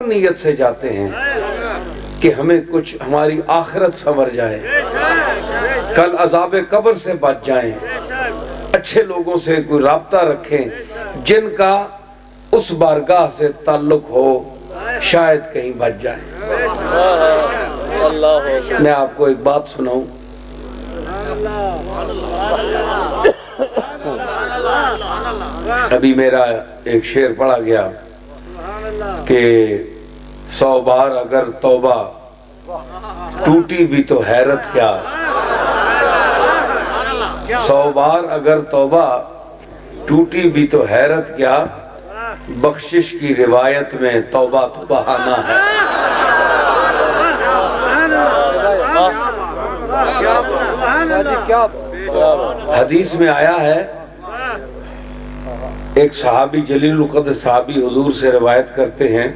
نیت سے جاتے ہیں کہ ہمیں کچھ ہماری آخرت سنور جائے، کل عذاب قبر سے بچ جائیں، اچھے لوگوں سے کوئی رابطہ رکھیں جن کا اس بارگاہ سے تعلق ہو، شاید کہیں بچ جائیں۔ میں آپ کو ایک بات سناؤں، ابھی میرا ایک شعر پڑھا گیا کہ 100 بار اگر توبہ ٹوٹی بھی تو حیرت کیا، 100 بار اگر توبہ ٹوٹی بھی تو حیرت کیا، بخشش کی روایت میں توبہ تو بہانہ ہے۔ حدیث میں آیا ہے، ایک صحابی جلیل القدر صحابی حضور سے روایت کرتے ہیں،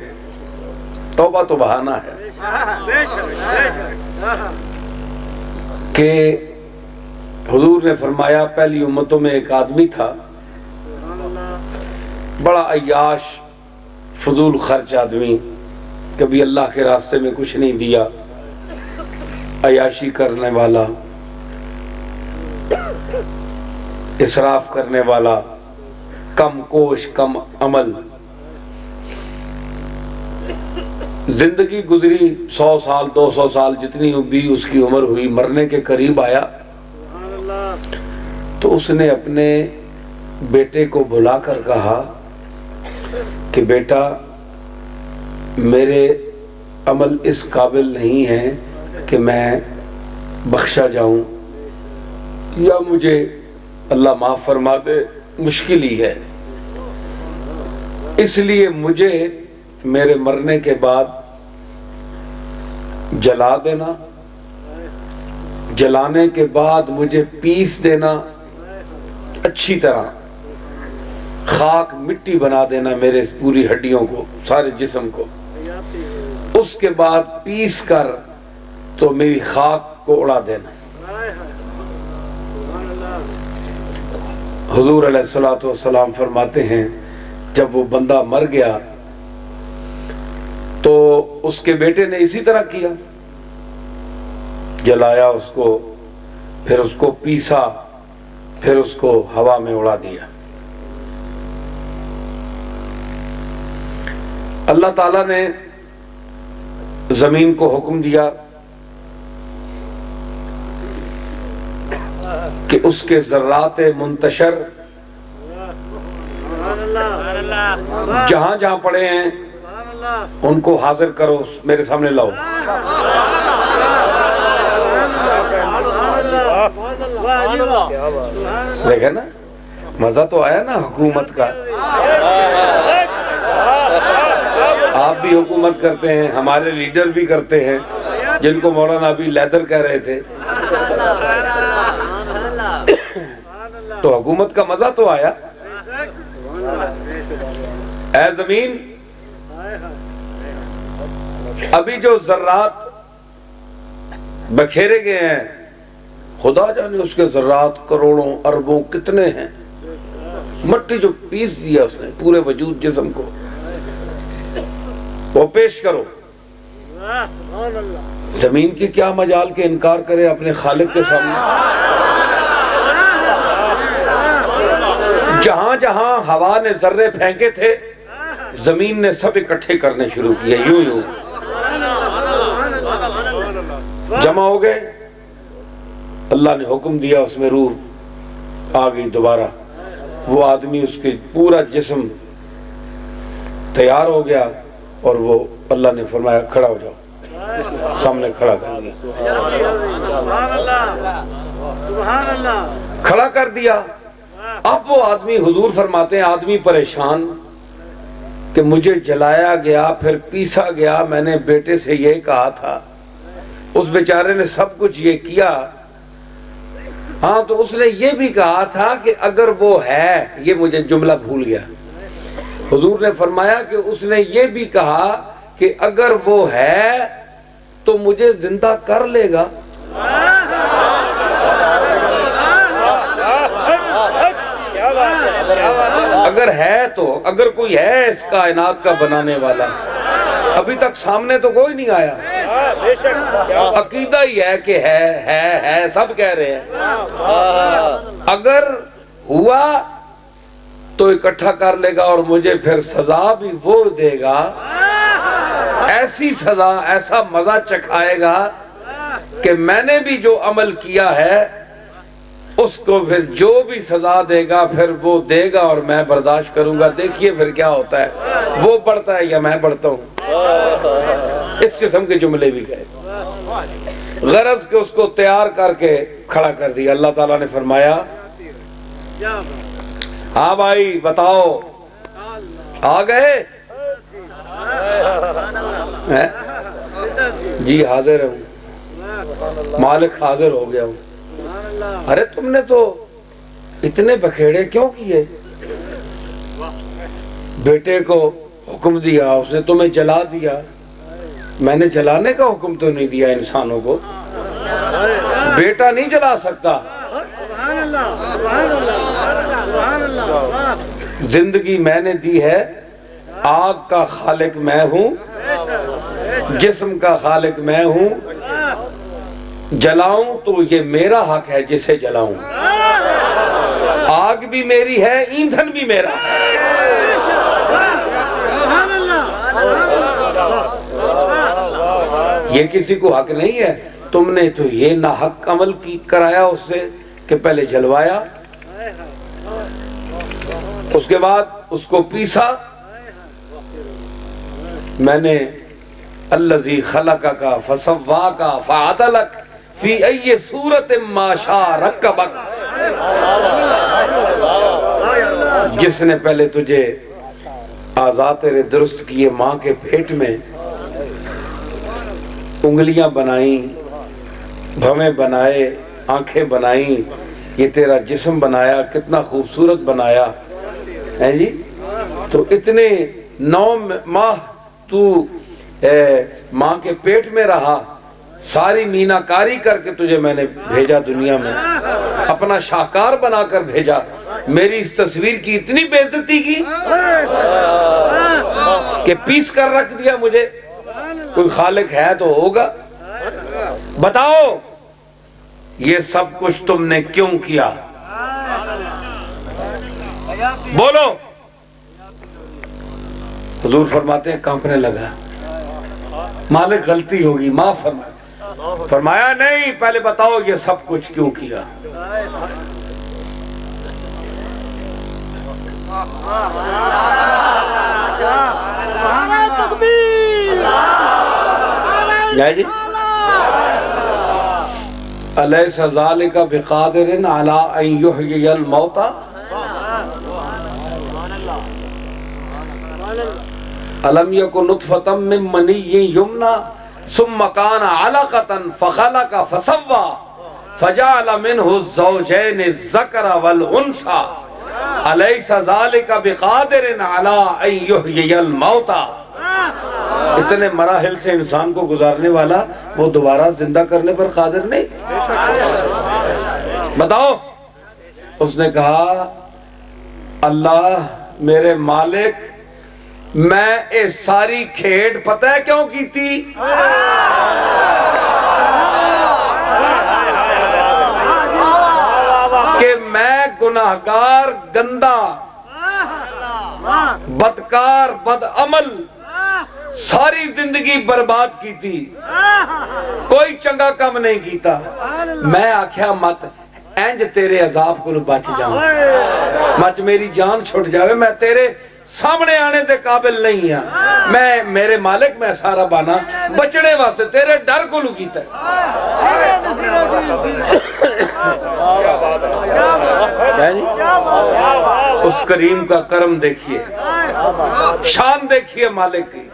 توبہ تو بہانہ ہے، کہ حضور نے فرمایا پہلی امتوں میں ایک آدمی تھا، بڑا عیاش فضول خرچ آدمی، کبھی اللہ کے راستے میں کچھ نہیں دیا، عیاشی کرنے والا، اسراف کرنے والا، کم کوش کم عمل، زندگی گزری 100 سال 200 سال جتنی بھی اس کی عمر ہوئی، مرنے کے قریب آیا تو اس نے اپنے بیٹے کو بلا کر کہا کہ بیٹا میرے عمل اس قابل نہیں ہے کہ میں بخشا جاؤں، یا مجھے اللہ معاف فرما دے، مشکل ہی ہے، اس لیے مجھے میرے مرنے کے بعد جلا دینا، جلانے کے بعد مجھے پیس دینا، اچھی طرح خاک مٹی بنا دینا میرے پوری ہڈیوں کو، سارے جسم کو، اس کے بعد پیس کر تو میری خاک کو اڑا دینا۔ حضور علیہ السلام فرماتے ہیں جب وہ بندہ مر گیا تو اس کے بیٹے نے اسی طرح کیا، جلایا اس کو، پھر اس کو پیسا، پھر اس کو ہوا میں اڑا دیا۔ اللہ تعالیٰ نے زمین کو حکم دیا کہ اس کے ذرات منتشر جہاں جہاں پڑے ہیں ان کو حاضر کرو، میرے سامنے لاؤ۔ دیکھیں نا، مزہ تو آیا نا حکومت کا۔ آپ بھی حکومت کرتے ہیں، ہمارے لیڈر بھی کرتے ہیں، جن کو مولانا ابھی لیدر کہہ رہے تھے، تو حکومت کا مزہ تو آیا۔ اے زمین، ابھی جو ذرات بکھیرے گئے ہیں، خدا جانے اس کے ذرات کروڑوں اربوں کتنے ہیں، مٹی جو پیس دیا اس نے پورے وجود جسم کو، وہ پیش کرو۔ زمین کی کیا مجال کے انکار کرے اپنے خالق کے سامنے۔ جہاں جہاں ہوا نے ذرے پھینکے تھے، زمین نے سب اکٹھے کرنے شروع کیے، یوں یوں جمع ہو گئے۔ اللہ نے حکم دیا، اس میں روح آ گئی دوبارہ، وہ آدمی اس کے پورا جسم تیار ہو گیا، اور وہ اللہ نے فرمایا کھڑا ہو جاؤ، سامنے کھڑا کر دیا، کھڑا کر دیا۔ اب وہ آدمی، حضور فرماتے ہیں آدمی پریشان کہ مجھے جلایا گیا، پھر پیسا گیا، میں نے بیٹے سے یہ کہا تھا، اس بیچارے نے سب کچھ یہ کیا، ہاں تو اس نے یہ بھی کہا تھا کہ اگر وہ ہے، یہ مجھے جملہ بھول گیا، حضور نے فرمایا کہ اس نے یہ بھی کہا کہ اگر وہ ہے تو مجھے زندہ کر لے گا۔ اگر ہے تو، اگر کوئی ہے اس کائنات کا بنانے والا، ابھی تک سامنے تو کوئی نہیں آیا. عقیدہ ہی ہے کہ ہے سب کہہ رہے ہیں. اگر ہوا تو اکٹھا کر لے گا اور مجھے پھر سزا بھی وہ دے گا, ایسی سزا, ایسا مزہ چکھائے گا کہ میں نے بھی جو عمل کیا ہے اس کو پھر جو بھی سزا دے گا پھر وہ دے گا اور میں برداشت کروں گا. دیکھیے پھر کیا ہوتا ہے, وہ بڑھتا ہے یا میں بڑھتا ہوں. اس قسم کے جملے بھی گئے. غرض کہ اس کو تیار کر کے کھڑا کر دیا. اللہ تعالیٰ نے فرمایا ہاں بھائی بتاؤ آ گئے؟ جی حاضر ہوں, مالک حاضر ہو گیا ہوں. ارے تم نے تو اتنے بکھیڑے کیوں کیے؟ بیٹے کو حکم دیا, اس نے تمہیں جلا دیا. میں نے جلانے کا حکم تو نہیں دیا انسانوں کو, بیٹا نہیں جلا سکتا. زندگی میں نے دی ہے, آگ کا خالق میں ہوں, جسم کا خالق میں ہوں. جلاؤں تو یہ میرا حق ہے جسے جلاؤں. آگ بھی میری ہے, ایندھن بھی میرا ہے. یہ کسی کو حق نہیں ہے. تم نے تو یہ ناحق عمل کرایا اس سے کہ پہلے جلوایا, اس کے بعد اس کو پیسا. میں نے الذی خلقک فسواک فعدلک فی ای صورت ما شاء رکبک. جس نے پہلے تجھے اعضاء تیرے درست کیے ماں کے پیٹ میں, انگلیاں بنائیں, بھویں بنائے, آنکھیں بنائیں, یہ تیرا جسم بنایا, کتنا خوبصورت بنایا ہے جی. تو اتنے 9 ماہ تو ماں کے پیٹ میں رہا, ساری مینا کاری کر کے تجھے میں نے بھیجا دنیا میں, اپنا شاہکار بنا کر بھیجا. میری اس تصویر کی اتنی بے عزتی کی کہ پیس کر رکھ دیا مجھے. کوئی خالق ہے تو ہوگا. بتاؤ یہ سب کچھ تم نے کیوں کیا؟ بولو. حضور فرماتے ہیں کانپنے لگا. مالک غلطی ہوگی معاف فرمایا. فرمایا نہیں, پہلے بتاؤ یہ سب کچھ کیوں کیا؟ جی الیس ذالک بقادر علی ان یحیی الموتى الم یکن نطفۃ من منی یمنی ثم کان علقۃ فخلق فسوى فجعل منه الزوجین الذکر والانثى الیس ذالک بقادر علی ان یحیی الموتى. اتنے مراحل سے انسان کو گزارنے والا وہ دوبارہ زندہ کرنے پر قادر نہیں؟ بتاؤ. اس نے کہا اللہ میرے مالک, میں یہ ساری کھیڑ پتہ ہے کیوں کی تھی؟ کہ میں گناہگار, گندا, بدکار, بد عمل ساری زندگی برباد کی تھی, کوئی چنگا کام نہیں کیتا. میں آکھیا مت انج تیرے عذاب کو بچ جاؤں, مت میری جان چھوٹ جاوے, میں تیرے سامنے آنے دے قابل نہیں ہاں. میں میرے مالک میں سارا بانا بچنے واسطے تیرے ڈر کو کیتا ہے. اس کریم کا کرم دیکھیے, شان دیکھیے مالک کی.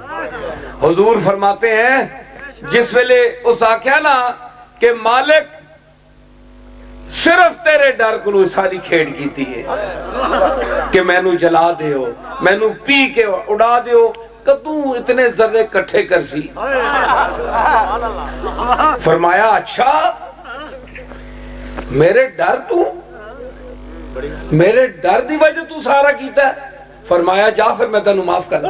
حضور فرماتے ہیں جس ویلے اس آکھیا نا کہ مالک صرف تیرے ڈر کو ساری کھیڑ کیتی ہے کہ میں نو جلا دیو, میں نو پی کے اڑا دیو, کدوں اتنے ذرے کٹھے کر سی. فرمایا اچھا میرے ڈر تو, میرے ڈر دی وجہ تو سارا کیتا ہے. فرمایا جا پھر میں تینوں معاف کرنا.